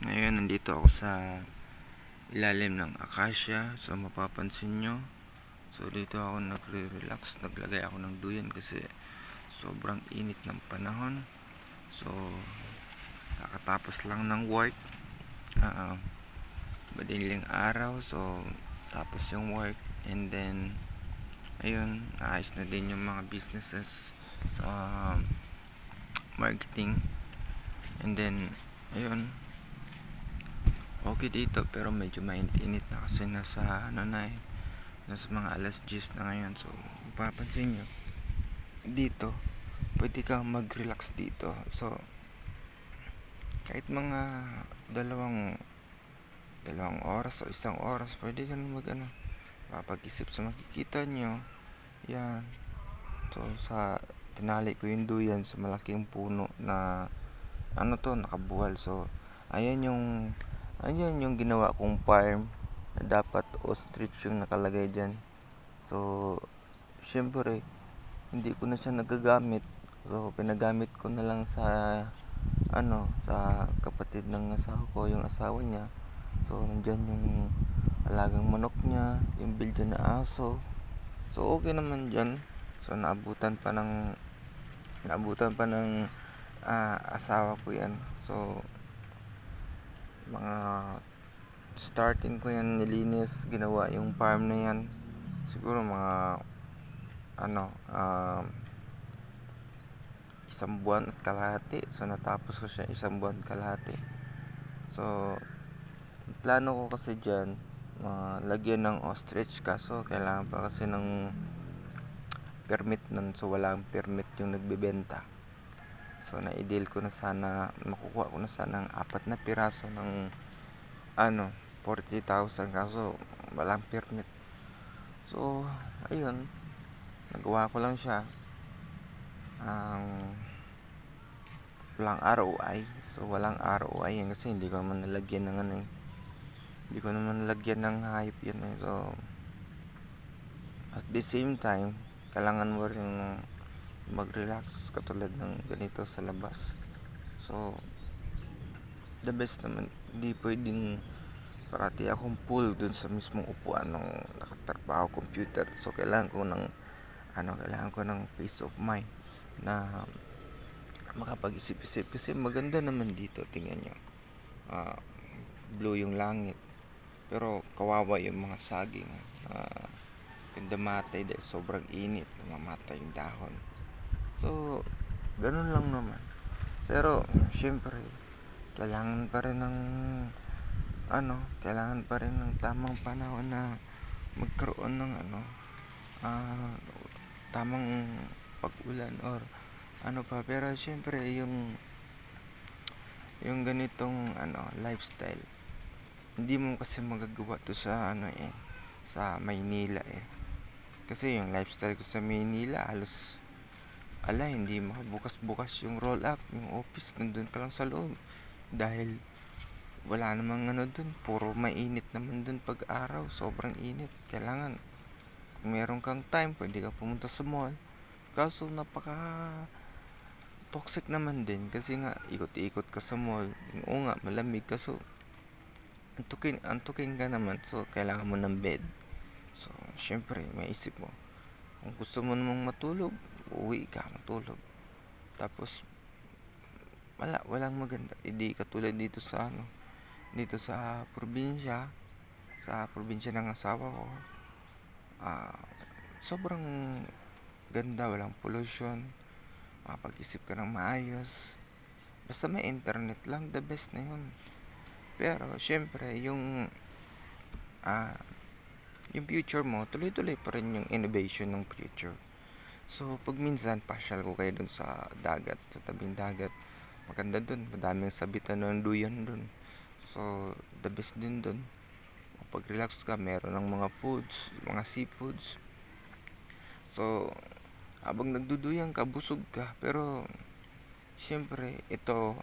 Ngayon, nandito ako sa ilalim ng akasya. So, mapapansin nyo. So, dito ako nagre-relax. Naglagay ako ng duyan kasi sobrang init ng panahon. So, kakatapos lang ng work. Madaling araw. So, tapos yung work. And then, ayun, naayos na din yung mga businesses sa marketing. And then, ayun, okay dito pero medyo mainit-init na kasi nasa nasa mga alas 10 na ngayon. So mapapansin nyo dito pwede kang mag-relax dito. So kahit mga dalawang oras o isang oras pwede ka mag mapag-isip sa makikita nyo yan. So sa tinali ko yung duyan sa malaking puno na nakabuwal. So ayan yung ginawa kong farm na dapat ostrich yung nakalagay dyan. So syempre hindi ko na siya nagagamit. So pinagamit ko na lang sa kapatid ng asawa ko, yung asawa niya. So nandyan yung alagang manok niya, yung Belgian na aso. So okay naman dyan. So naabutan pa ng asawa ko yan. So mga starting ko yan nilinis, ginawa yung farm na yan siguro mga ano um, isang buwan at kalahati. So natapos ko siya isang buwan kalahati. So plano ko kasi dyan lagyan ng ostrich, kaso kailangan pa kasi ng permit nun. So walang permit yung nagbebenta. So na-ideal ko na sana, makukuha ko na sana ng 4 na piraso ng 40,000, kaso walang permit. So ayun, nagawa ko lang siya walang ROI. So walang ROI yan kasi hindi ko naman nalagyan ng hindi ko naman nalagyan ng hype yan eh. So at the same time kailangan mo rin mag-relax katulad ng ganito sa labas. So the best naman, hindi pwedeng parati akong full dun sa mismong upuan ng nakatrabaho computer. So kailangan ko ng peace of mind na makapag-isip-isip kasi maganda naman dito. Tingnan nyo, blue yung langit pero kawawa yung mga saging. Ganda matay dahil sobrang init, namamatay yung dahon. So ganun lang naman. Pero syempre kailangan pa rin ng tamang panahon na magkaroon ng tamang pag-ulan or pa. Pero syempre yung ganitong lifestyle hindi mo kasi magagawa to sa sa Maynila eh. Kasi yung lifestyle ko sa Maynila halos hindi makabukas-bukas yung roll up, yung office, nandun ka lang sa loob dahil wala namang dun, puro mainit naman dun pag araw, sobrang init. Kailangan kung meron kang time pwede ka pumunta sa mall, kaso napaka toxic naman din kasi nga ikot-ikot ka sa mall. Oo nga, malamig, kaso antukin ka naman. So kailangan mo ng bed. So syempre maisip mo, kung gusto mo namang matulog, uwi ka matulog. Tapos walang maganda. Hindi katulad dito sa probinsya ng asawa ko. Sobrang ganda, walang pollution, makapag-isip ka ng maayos. Basta may internet lang, the best na yun. Pero syempre yung future mo, tuloy-tuloy pa rin yung innovation ng future. So pag minsan pasyal ko kayo dun sa dagat, sa tabing dagat, maganda dun, madaming sabitan ng duyan dun. So the best din dun, pag relax ka, meron ng mga foods, mga seafoods. So habang nagduduyan ka, busog ka. Pero syempre ito,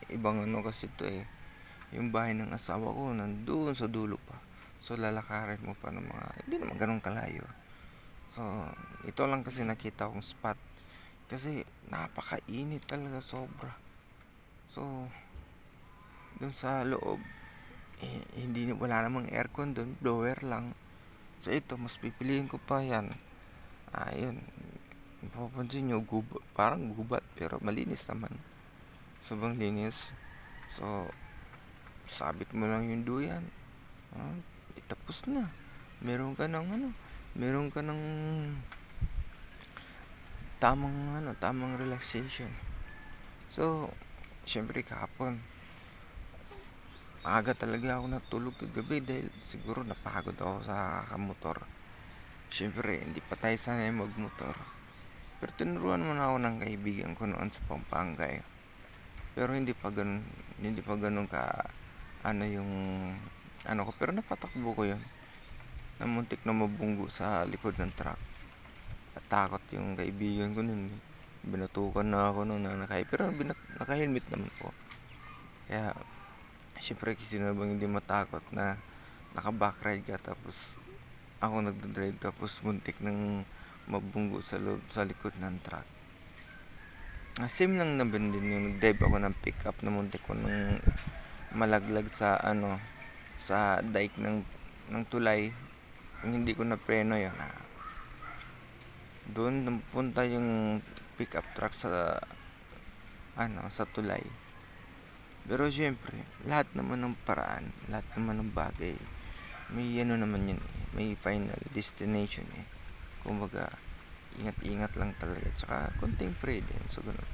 ibang kasi ito eh. Yung bahay ng asawa ko nandoon sa dulo pa. So lalakarin mo pa ng mga, hindi naman ganun kalayo. So ito lang kasi nakita kong spot kasi napakainit talaga, sobra. So Doon sa loob, hindi wala namang aircon doon, blower lang. So ito, mas pipiliin ko pa yan. Ayun, mapapansin nyo, parang gubat, pero malinis naman. Sobrang linis. So, sabit mo lang yung duyan. Tapos na. Meron ka ng meron ka ng tamang relaxation. So, syempre kahapon, aga talaga ako natulog kagabi dahil siguro napagod ako sa motor. Syempre, hindi pa tayo sanay magmotor. Pero tinuruan mo na ako ng kaibigan ko noon sa Pampanga eh. Pero hindi pa ganun ka yung ko, pero napatakbo ko 'yon. Namuntik na mabunggo sa likod ng truck. Natakot yung kaibigan ko noon. Binatukan na ako noon pero naka-helmet naman po. Kaya syempre sino bang hindi matakot na naka-backride ka tapos ako nagdadrive tapos muntik nang mabunggo sa likod ng truck. Same lang naman din yung nag-drive ako ng pickup na muntik ko nang malaglag sa sa dike ng tulay. Yung hindi ko na preno yun. Doon napunta yung pickup truck sa sa tulay. Pero syempre, lahat naman ng paraan, lahat naman ng bagay, may naman yun eh. May final destination eh. Kumbaga, ingat-ingat lang talaga. Tsaka, konting pray din. So, ganun.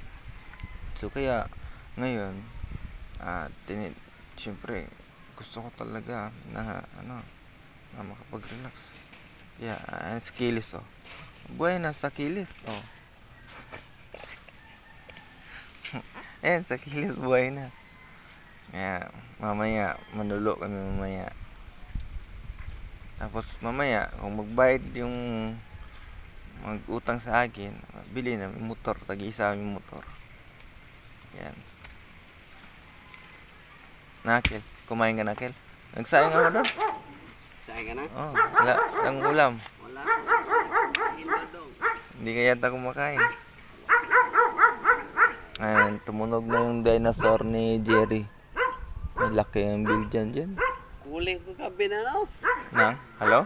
So, kaya, ngayon, syempre, gusto ko talaga na makapag-relax. Yeah, sa kilis, oh. Buhay na sa kilis, oh. Ayan, sa kilis, buhay na. Kaya, mamaya, manulo kami mamaya. Tapos, mamaya, kung magbayad yung mag-utang sa akin, bili na motor, tag-isa yung motor. Yan. Nakil, kumain ka Nakil? Nagsayang ako doon. Sayang ka na? Oh, wala lang ulam. Wala. Hindodong. Hindi ka yata kumakain. Ayan, tumunog na yung dinosaur ni Jerry. May laki ang bill dyan. Kuling ko kabi na no? Na? Hello?